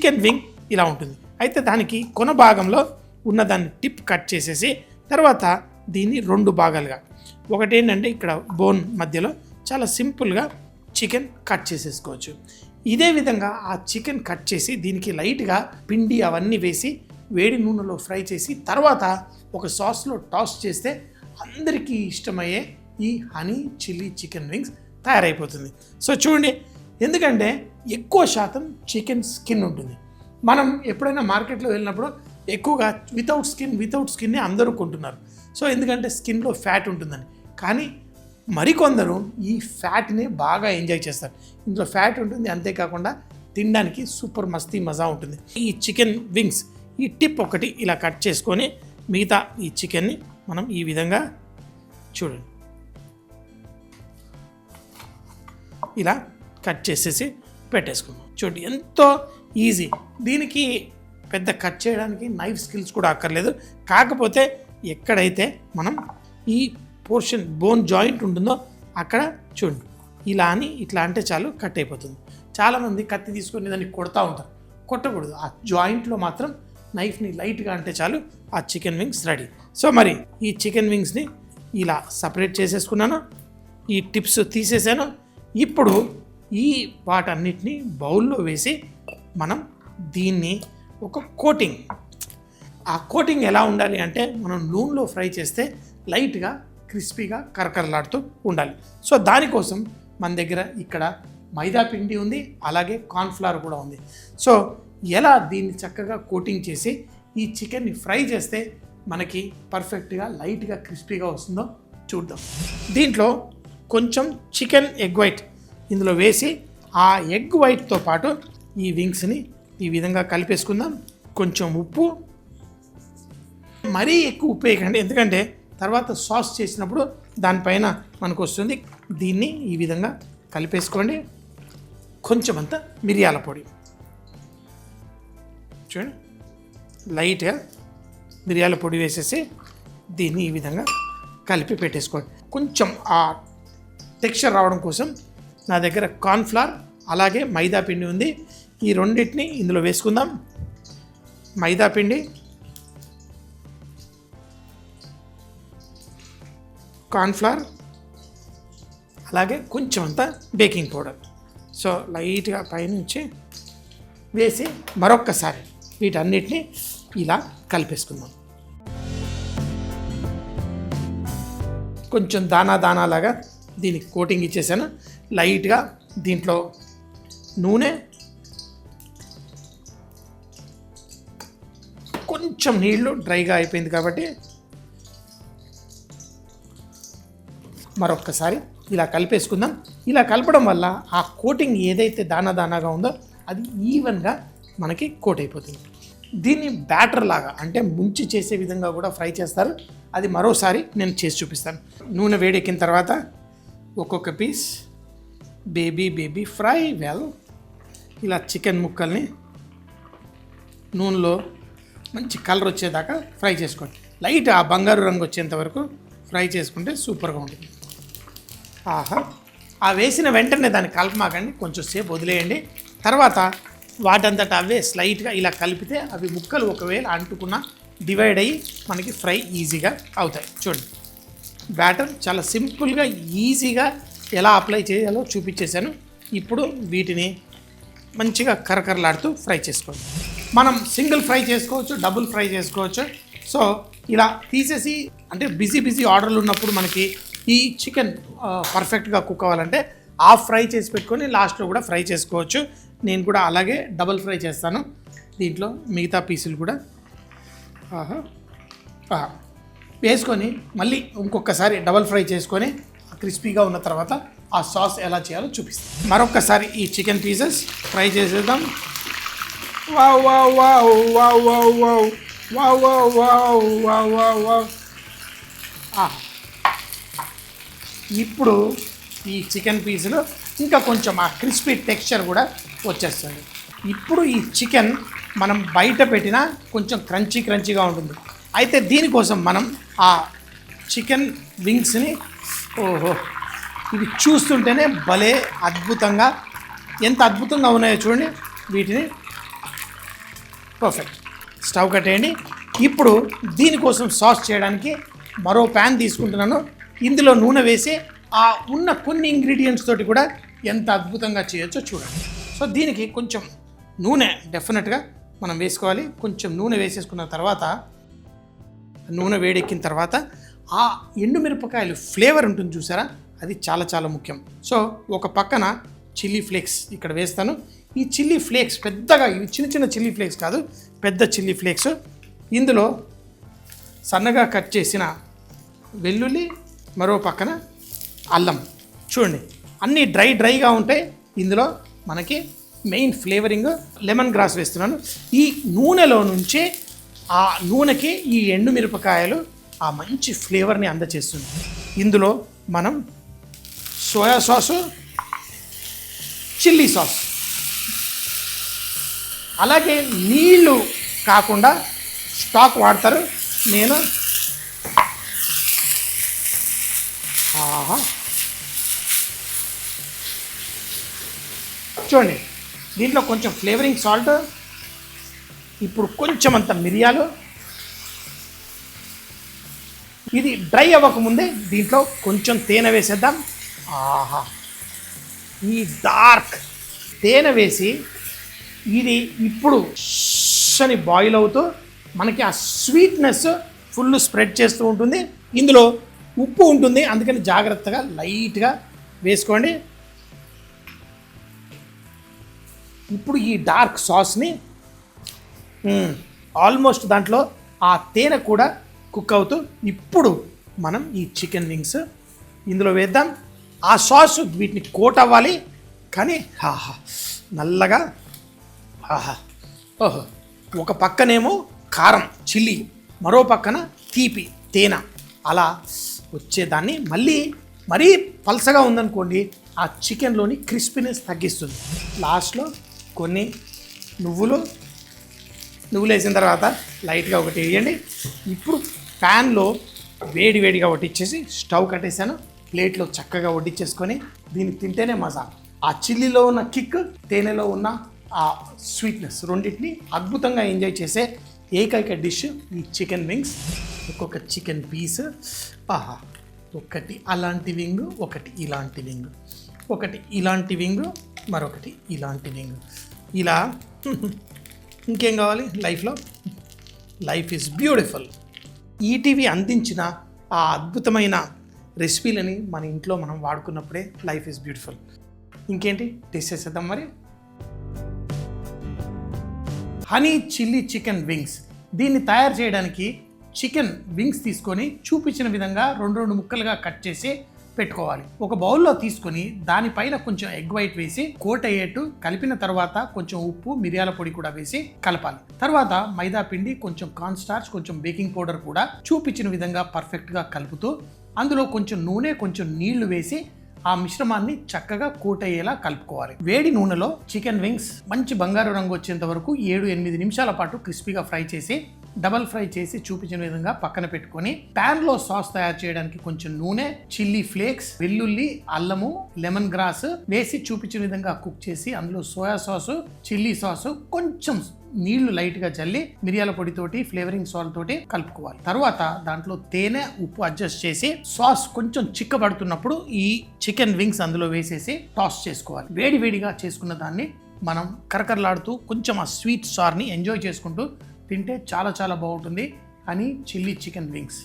Chicken wing ఇలా ఉంటుంది. అయితే దానికి కొన భాగంలో ఉన్న దాన్ని టిప్ కట్ చేసేసి తర్వాత దీన్ని 2 భాగాలుగా, ఒకటి ఏంటంటే ఇక్కడ బోన్ మధ్యలో చాలా సింపుల్గా చికెన్ కట్ చేసేసుకోవచ్చు. ఇదే విధంగా ఆ చికెన్ కట్ చేసి దీనికి లైట్గా పిండి అవన్నీ వేసి వేడి నూనెలో ఫ్రై చేసి తర్వాత ఒక సాస్లో టాస్ చేస్తే అందరికీ ఇష్టమయ్యే ఈ హనీ చిల్లీ చికెన్ వింగ్స్ తయారైపోతుంది. సో చూడండి, ఎందుకంటే ఎక్కువ శాతం చికెన్ స్కిన్ ఉంటుంది. మనం ఎప్పుడైనా మార్కెట్లో వెళ్ళినప్పుడు ఎక్కువగా వితౌట్ స్కిన్నే అందరూ కొంటున్నారు. సో ఎందుకంటే స్కిన్లో ఫ్యాట్ ఉంటుందని. కానీ మరికొందరు ఈ ఫ్యాట్ని బాగా ఎంజాయ్ చేస్తారు. ఇందులో ఫ్యాట్ ఉంటుంది, అంతేకాకుండా తినడానికి సూపర్ మస్తీ మజా ఉంటుంది. ఈ చికెన్ వింగ్స్ ఈ టిప్ ఒకటి ఇలా కట్ చేసుకొని మిగతా ఈ చికెన్ని మనం ఈ విధంగా చూడండి ఇలా కట్ చేసేసి పెట్టేసుకున్నాం. చూడండి ఎంతో ఈజీ. దీనికి పెద్ద కట్ చేయడానికి నైఫ్ స్కిల్స్ కూడా అక్కర్లేదు. కాకపోతే ఎక్కడైతే మనం ఈ పోర్షన్ బోన్ జాయింట్ ఉంటుందో అక్కడ చూడండి ఇలా అని ఇట్లా అంటే చాలు కట్ అయిపోతుంది. చాలామంది కత్తి తీసుకొని దాన్ని కొడతా ఉంటారు. కొట్టకూడదు. ఆ జాయింట్లో మాత్రం నైఫ్ని లైట్గా అంటే చాలు ఆ చికెన్ వింగ్స్ రెడీ. సో మరి ఈ చికెన్ వింగ్స్ని ఇలా సపరేట్ చేసేసుకున్నాను. ఈ టిప్స్ తీసేసాను. ఇప్పుడు ఈ వాటన్నిటిని బౌల్లో వేసి మనం దీన్ని ఒక కోటింగ్, ఆ కోటింగ్ ఎలా ఉండాలి అంటే మనం నూనెలో ఫ్రై చేస్తే లైట్గా క్రిస్పీగా కరకరలాడుతూ ఉండాలి. సో దానికోసం మన దగ్గర ఇక్కడ మైదా పిండి ఉంది, అలాగే కార్న్ఫ్లవర్ కూడా ఉంది. సో ఎలా దీన్ని చక్కగా కోటింగ్ చేసి ఈ చికెన్ని ఫ్రై చేస్తే మనకి పర్ఫెక్ట్గా లైట్గా క్రిస్పీగా వస్తుందో చూద్దాం. దీంట్లో కొంచెం చికెన్ ఎగ్ వైట్ ఇందులో వేసి ఆ ఎగ్ వైట్తో పాటు ఈ వింగ్స్ని ఈ విధంగా కలిపేసుకుందాం. కొంచెం ఉప్పు, మరీ ఎక్కువ ఉప్పు వేయకండి, ఎందుకంటే తర్వాత సాస్ చేసినప్పుడు దానిపైన మనకు వస్తుంది. దీన్ని ఈ విధంగా కలిపేసుకోండి. కొంచెం అంత మిరియాల పొడి చూడండి, లైట్గా మిరియాల పొడి వేసేసి దీన్ని ఈ విధంగా కలిపి పెట్టేసుకోండి. కొంచెం ఆ టెక్స్చర్ రావడం కోసం నా దగ్గర కార్న్ఫ్లవర్ అలాగే మైదా పిండి ఉంది. ఈ రెండింటిని ఇందులో వేసుకుందాం. మైదా పిండి, కార్న్ఫ్లవర్ అలాగే కొంచెం అంత బేకింగ్ పౌడర్. సో లైట్గా పైనుంచి వేసి మరొక్కసారి వీటన్నిటిని ఇలా కలిపేసుకుందాం. కొంచెం దానాలాగా దీనికి కోటింగ్ ఇచ్చేసాను. లైట్గా దీంట్లో నూనె, కొంచెం నీళ్ళు, డ్రైగా అయిపోయింది కాబట్టి మరొక్కసారి ఇలా కలిపేసుకుందాం. ఇలా కలపడం వల్ల ఆ కోటింగ్ ఏదైతే దానాగా ఉందో అది ఈవెన్గా మనకి కోట్ అయిపోతుంది. దీన్ని బ్యాటర్ లాగా అంటే ముంచి చేసే విధంగా కూడా ఫ్రై చేస్తారు. అది మరోసారి నేను చేసి చూపిస్తాను. నూనె వేడెక్కిన తర్వాత ఒక్కొక్క పీస్ బేబీ ఫ్రై వెల్ ఇలా చికెన్ ముక్కల్ని నూనెలో మంచి కలర్ వచ్చేదాకా ఫ్రై చేసుకోండి. లైట్ ఆ బంగారు రంగు వచ్చేంత వరకు ఫ్రై చేసుకుంటే సూపర్గా ఉంటుంది. ఆహా, ఆ వేసిన వెంటనే దాన్ని కలపమాకండి, కొంచెం సేపు వదిలేయండి. తర్వాత వాటంతట అవే స్లైట్గా ఇలా కలిపితే అవి ముక్కలు ఒకవేళ అంటుకున్న డివైడ్ అయ్యి మనకి ఫ్రై ఈజీగా అవుతాయి. చూడండి, బ్యాటర్ చాలా సింపుల్గా ఈజీగా ఎలా అప్లై చేయాలో చూపించేశాను. ఇప్పుడు వీటిని మంచిగా కరకరలాడుతూ ఫ్రై చేసుకోండి. మనం సింగిల్ ఫ్రై చేసుకోవచ్చు, డబుల్ ఫ్రై చేసుకోవచ్చు. సో ఇలా తీసేసి అంటే బిజీ ఆర్డర్లు ఉన్నప్పుడు మనకి ఈ చికెన్ పర్ఫెక్ట్గా కుక్ అవ్వాలంటే హాఫ్ ఫ్రై చేసి పెట్టుకొని లాస్ట్లో కూడా ఫ్రై చేసుకోవచ్చు. నేను కూడా అలాగే డబుల్ ఫ్రై చేస్తాను. దీంట్లో మిగతా పీసులు కూడా వేసుకొని మళ్ళీ ఇంకొకసారి డబుల్ ఫ్రై చేసుకొని క్రిస్పీగా ఉన్న తర్వాత ఆ సాస్ ఎలా చేయాలో చూపిస్తాను. మరొకసారి ఈ చికెన్ పీసెస్ ఫ్రై చేసేద్దాం. Wow wow wow wow wow wow wow wow wow wow wow wow. ఇప్పుడు ఈ చికెన్ పీసులు ఇంకా కొంచెం ఆ క్రిస్పీ టెక్స్చర్ కూడా వచ్చేస్తుంది. ఇప్పుడు ఈ చికెన్ మనం బయట పెట్టినా కొంచెం క్రంచీగా ఉంటుంది. అయితే దీనికోసం మనం ఆ చికెన్ వింగ్స్ని ఇవి చూస్తుంటేనే భలే అద్భుతంగా, ఎంత అద్భుతంగా ఉన్నాయో చూడండి. వీటిని పర్ఫెక్ట్. స్టవ్ కట్టేయండి. ఇప్పుడు దీనికోసం సాస్ చేయడానికి మరో ప్యాన్ తీసుకుంటున్నాను. ఇందులో నూనె వేసి ఆ ఉన్న కొన్ని ఇంగ్రీడియంట్స్ తోటి కూడా ఎంత అద్భుతంగా చేయొచ్చో చూడండి. సో దీనికి కొంచెం నూనె డెఫినెట్గా మనం వేసుకోవాలి. కొంచెం నూనె వేసేసుకున్న తర్వాత, నూనె వేడెక్కిన తర్వాత ఆ ఎండుమిరపకాయలు ఫ్లేవర్ ఉంటుంది చూసారా, అది చాలా చాలా ముఖ్యం. సో ఒక పక్కన చిల్లీ ఫ్లేక్స్ ఇక్కడ వేస్తాను. ఈ చిల్లీ ఫ్లేక్స్ పెద్దగా, ఇవి చిన్న చిన్న చిల్లీ ఫ్లేక్స్ కాదు, పెద్ద చిల్లీ ఫ్లేక్స్. ఇందులో సన్నగా కట్ చేసిన వెల్లుల్లి, మరో పక్కన అల్లం. చూడండి అన్నీ డ్రైగా ఉంటాయి. ఇందులో మనకి మెయిన్ ఫ్లేవరింగ్ లెమన్ గ్రాస్ వేస్తున్నాను. ఈ నూనెలో నుంచి ఆ నూనెకి ఈ ఎండుమిరపకాయలు ఆ మంచి ఫ్లేవర్ని అందచేస్తుంది. ఇందులో మనం సోయా సాసు, చిల్లీ సాస్, అలాగే నీళ్ళు కాకుండా స్టాక్ వాడతారు. నేను చూడండి దీంట్లో కొంచెం ఫ్లేవరింగ్ సాల్ట్, ఇప్పుడు కొంచెం అంత మిరియాలు. ఇది డ్రై అవ్వకముందే దీంట్లో కొంచెం తేనె వేసేద్దాం. ఆహా, ఈ డార్క్ తేనె వేసి ఇది ఇప్పుడు అని బాయిల్ అవుతూ మనకి ఆ స్వీట్నెస్ ఫుల్ స్ప్రెడ్ చేస్తూ ఉంటుంది. ఇందులో ఉప్పు ఉంటుంది, అందుకని జాగ్రత్తగా లైట్గా వేసుకోండి. ఇప్పుడు ఈ డార్క్ సాస్ని ఆల్మోస్ట్ దాంట్లో ఆ తేనె కూడా కుక్ అవుతూ, ఇప్పుడు మనం ఈ చికెన్ వింగ్స్ ఇందులో వేద్దాం. ఆ సాస్ వీటిని కోట్ అవ్వాలి, కానీ నల్లగా. ఓహో, ఒక పక్కనేమో కారం చిల్లీ, మరో పక్కన తీపి తేనె, అలా వచ్చేదాన్ని మరీ పల్సగా ఉందనుకోండి ఆ చికెన్లోని క్రిస్పీనెస్ తగ్గిస్తుంది. లాస్ట్లో కొన్ని నువ్వులు వేసిన తర్వాత లైట్గా ఒకటి వేయండి. ఇప్పుడు ప్యాన్లో వేడిగా వడ్డిచ్చేసి స్టవ్ కట్టేసాను. ప్లేట్లో చక్కగా వడ్డిచ్చేసుకొని దీన్ని తింటేనే మజా. ఆ చిల్లీలో ఉన్న కిక్, తేనెలో ఉన్న ఆ స్వీట్నెస్ రెండింటిని అద్భుతంగా ఎంజాయ్ చేసే ఏకైక డిష్ ఈ చికెన్ వింగ్స్. ఒక్కొక్క చికెన్ పీస్, ఒకటి అలాంటి వింగ్, ఒకటి ఇలాంటి వింగ్, ఒకటి ఇలాంటి వింగ్, మరొకటి ఇలాంటి వింగ్. ఇలా ఇంకేం కావాలి లైఫ్లో? Life is beautiful. ఈటీవీ అందించిన ఆ అద్భుతమైన రెసిపీలని మన ఇంట్లో మనం వాడుకున్నప్పుడే లైఫ్ ఈజ్ బ్యూటిఫుల్. ఇంకేంటి టేస్ట్ చేసేద్దాం మరి. Honey chilli chicken wings. దీన్ని తయారు చేయడానికి చికెన్ వింగ్స్ తీసుకొని చూపించిన విధంగా రెండు ముక్కలుగా కట్ చేసి పెట్టుకోవాలి. ఒక బౌల్లో తీసుకొని దానిపైన కొంచెం ఎగ్ వైట్ వేసి కోట్ అయ్యేట్టు కలిపిన తర్వాత కొంచెం ఉప్పు, మిరియాల పొడి కూడా వేసి కలపాలి. తర్వాత మైదా పిండి, కొంచెం కార్న్ స్టార్చ్, కొంచెం బేకింగ్ పౌడర్ కూడా చూపించిన విధంగా పర్ఫెక్ట్గా కలుపుతూ అందులో కొంచెం నూనె, కొంచెం నీళ్లు వేసి ఆ మిశ్రమాన్ని చక్కగా కోట్ అయ్యేలా కలుపుకోవాలి. వేడి నూనెలో చికెన్ వింగ్స్ మంచి బంగారు రంగు వచ్చేంత వరకు 7-8 నిమిషాల పాటు క్రిస్పీగా ఫ్రై చేసి, డబల్ ఫ్రై చేసి చూపించిన విధంగా పక్కన పెట్టుకొని, ప్యాన్లో సాస్ తయారు చేయడానికి కొంచెం నూనె, చిల్లీ ఫ్లేక్స్, వెల్లుల్లి, అల్లము, లెమన్ గ్రాస్ వేసి చూపించిన విధంగా కుక్ చేసి అందులో సోయా సాసు, చిల్లీ సాసు, కొంచెం నీళ్లు లైట్గా చల్లి మిరియాల పొడితోటి, ఫ్లేవరింగ్ సాల్ట్ తోటి కలుపుకోవాలి. తర్వాత దాంట్లో తేనె, ఉప్పు అడ్జస్ట్ చేసి సాస్ కొంచెం చిక్కబడుతున్నప్పుడు ఈ చికెన్ వింగ్స్ అందులో వేసేసి టాస్ చేసుకోవాలి. వేడిగా చేసుకున్న దాన్ని మనం కరకరలాడుతూ కొంచెం ఆ స్వీట్ సార్ని ఎంజాయ్ చేసుకుంటూ తింటే చాలా చాలా బాగుంటుంది. అని చిల్లీ చికెన్ వింగ్స్.